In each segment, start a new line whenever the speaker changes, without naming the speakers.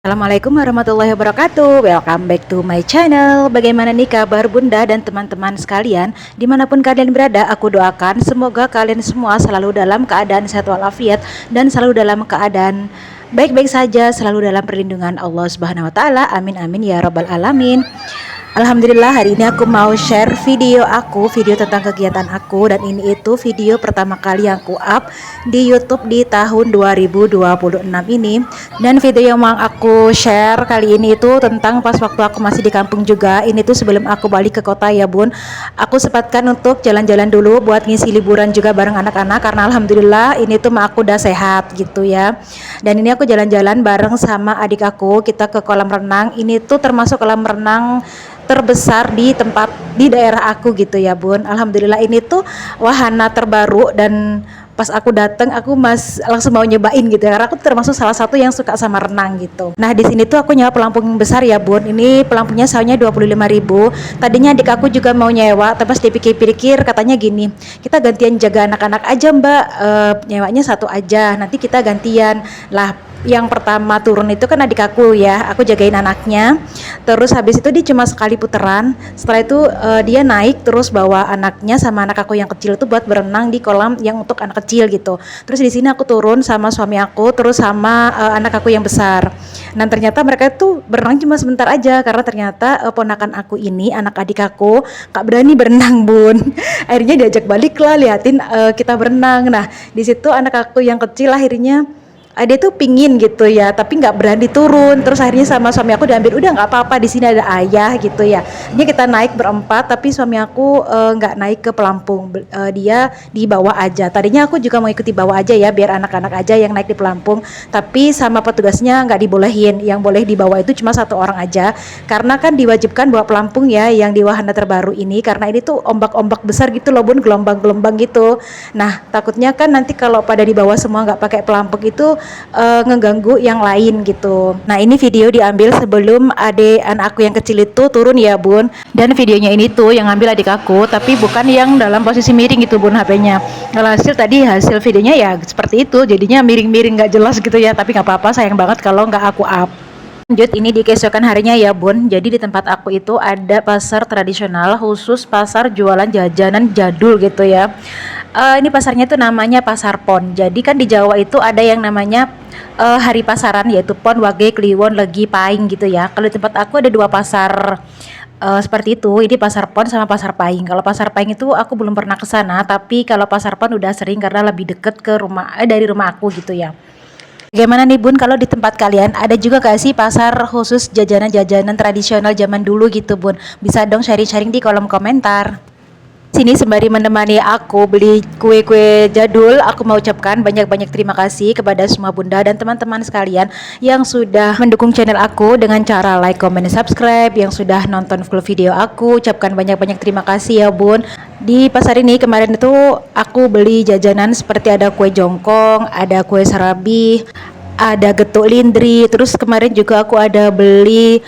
Assalamualaikum warahmatullahi wabarakatuh. Welcome back to my channel. Bagaimana nih kabar bunda dan teman-teman sekalian? Dimanapun kalian berada, aku doakan semoga kalian semua selalu dalam keadaan sehat walafiat dan selalu dalam keadaan baik-baik saja, selalu dalam perlindungan Allah Subhanahu wa taala. Amin amin ya rabbal alamin. Alhamdulillah, hari ini aku mau share video tentang kegiatan aku, dan ini itu video pertama kali yang aku up di YouTube di tahun 2026 ini. Dan video yang mau aku share kali ini itu tentang pas waktu aku masih di kampung juga. Ini tuh sebelum aku balik ke kota ya bun, aku sempatkan untuk jalan-jalan dulu buat ngisi liburan juga bareng anak-anak, karena alhamdulillah ini tuh aku udah sehat gitu ya. Dan ini aku jalan-jalan bareng sama adik aku, kita ke kolam renang. Ini tuh termasuk kolam renang terbesar di daerah aku gitu ya bun. Alhamdulillah ini tuh wahana terbaru, dan pas aku datang aku langsung mau nyobain gitu ya, karena aku termasuk salah satu yang suka sama renang gitu. Nah di sini tuh aku nyewa pelampung besar ya bun. Ini pelampungnya sewa 25.000. Tadinya adik aku juga mau nyewa, tapi pas dipikir-pikir katanya gini, kita gantian jaga anak-anak aja mbak, nyewanya satu aja, nanti kita gantian lah. Yang pertama turun itu kan adik aku ya, aku jagain anaknya. Terus habis itu dia cuma sekali puteran. Setelah itu dia naik terus bawa anaknya sama anak aku yang kecil itu buat berenang di kolam yang untuk anak kecil gitu. Terus di sini aku turun sama suami aku, terus sama anak aku yang besar. Dan ternyata mereka tuh berenang cuma sebentar aja, karena ternyata ponakan aku ini, anak adik aku gak berani berenang bun. Akhirnya diajak balik lah, liatin kita berenang. Nah di situ anak aku yang kecil akhirnya dia tuh pingin gitu ya, tapi nggak berani turun. Terus akhirnya sama suami aku diambil, udah nggak apa-apa, di sini ada ayah gitu ya. Ini kita naik berempat, tapi suami aku nggak naik ke pelampung, dia di bawah aja. Tadinya aku juga mau ikuti bawah aja ya, biar anak-anak aja yang naik di pelampung, tapi sama petugasnya nggak dibolehin. Yang boleh di bawah itu cuma satu orang aja, karena kan diwajibkan bawa pelampung ya yang di wahana terbaru ini, karena ini tuh ombak-ombak besar gitu loh bun, gelombang-gelombang gitu. Nah takutnya kan nanti kalau pada di bawah semua nggak pakai pelampung itu ngeganggu yang lain gitu. Nah ini video diambil sebelum anak aku yang kecil itu turun ya bun. Dan videonya ini tuh yang ngambil adik aku, tapi bukan yang dalam posisi miring gitu bun HP-nya. Hasil videonya ya seperti itu, jadinya miring-miring nggak jelas gitu ya. Tapi nggak apa-apa, sayang banget kalau nggak aku up. Lanjut, ini di keesokan harinya ya bun. Jadi di tempat aku itu ada pasar tradisional, khusus pasar jualan jajanan jadul gitu ya. Ini pasarnya tuh namanya Pasar Pon. Jadi kan di Jawa itu ada yang namanya hari pasaran, yaitu Pon, Wage, Kliwon, Legi, Paing gitu ya. Kalau di tempat aku ada dua pasar seperti itu. Ini Pasar Pon sama Pasar Paing. Kalau Pasar Paing itu aku belum pernah ke sana, tapi kalau Pasar Pon udah sering karena lebih deket ke rumah dari rumah aku gitu ya. Bagaimana nih bun, kalau di tempat kalian ada juga gak sih pasar khusus jajanan-jajanan tradisional zaman dulu gitu bun? Bisa dong sharing-sharing di kolom komentar. Sini sembari menemani aku beli kue-kue jadul, aku mau ucapkan banyak-banyak terima kasih kepada semua bunda dan teman-teman sekalian yang sudah mendukung channel aku dengan cara like, comment, dan subscribe, yang sudah nonton full video aku. Ucapkan banyak-banyak terima kasih ya bun. Di pasar ini kemarin itu aku beli jajanan seperti ada kue jongkong, ada kue serabi, ada getuk lindri. Terus kemarin juga aku ada beli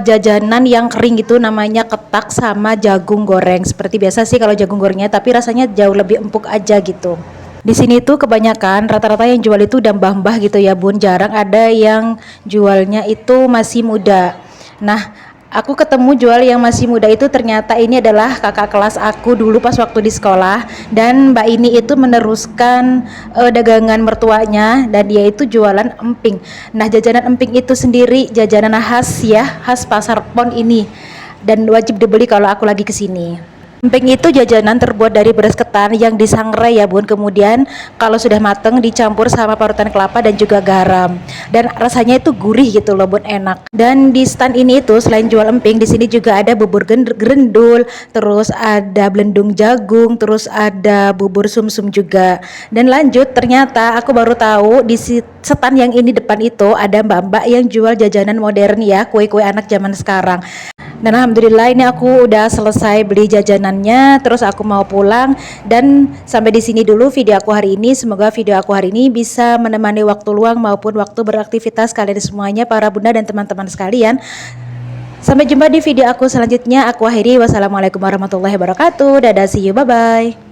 jajanan yang kering gitu, namanya ketak sama jagung goreng. Seperti biasa sih kalau jagung gorengnya, tapi rasanya jauh lebih empuk aja gitu. Di sini tuh kebanyakan rata-rata yang jual itu udah mbah-mbah gitu ya bun, jarang ada yang jualnya itu masih muda. Nah aku ketemu jual yang masih muda itu, ternyata ini adalah kakak kelas aku dulu pas waktu di sekolah. Dan mbak ini itu meneruskan dagangan mertuanya, dan dia itu jualan emping. Nah jajanan emping itu sendiri jajanan khas ya, khas Pasar Pon ini, dan wajib dibeli kalau aku lagi kesini. Emping itu jajanan terbuat dari beras ketan yang disangrai ya bun, kemudian kalau sudah mateng dicampur sama parutan kelapa dan juga garam, dan rasanya itu gurih gitu loh bun, enak. Dan di stand ini itu selain jual emping, di sini juga ada bubur gerendul, terus ada belendung jagung, terus ada bubur sumsum juga. Dan lanjut, ternyata aku baru tahu di stand yang ini depan itu ada mbak-mbak yang jual jajanan modern ya, kue-kue anak zaman sekarang. Dan alhamdulillah ini aku udah selesai beli jajanannya, terus aku mau pulang. Dan sampai di sini dulu video aku hari ini. Semoga video aku hari ini bisa menemani waktu luang maupun waktu beraktivitas kalian semuanya, para bunda dan teman-teman sekalian. Sampai jumpa di video aku selanjutnya. Aku akhiri, wassalamualaikum warahmatullahi wabarakatuh. Dadah, see you, bye bye.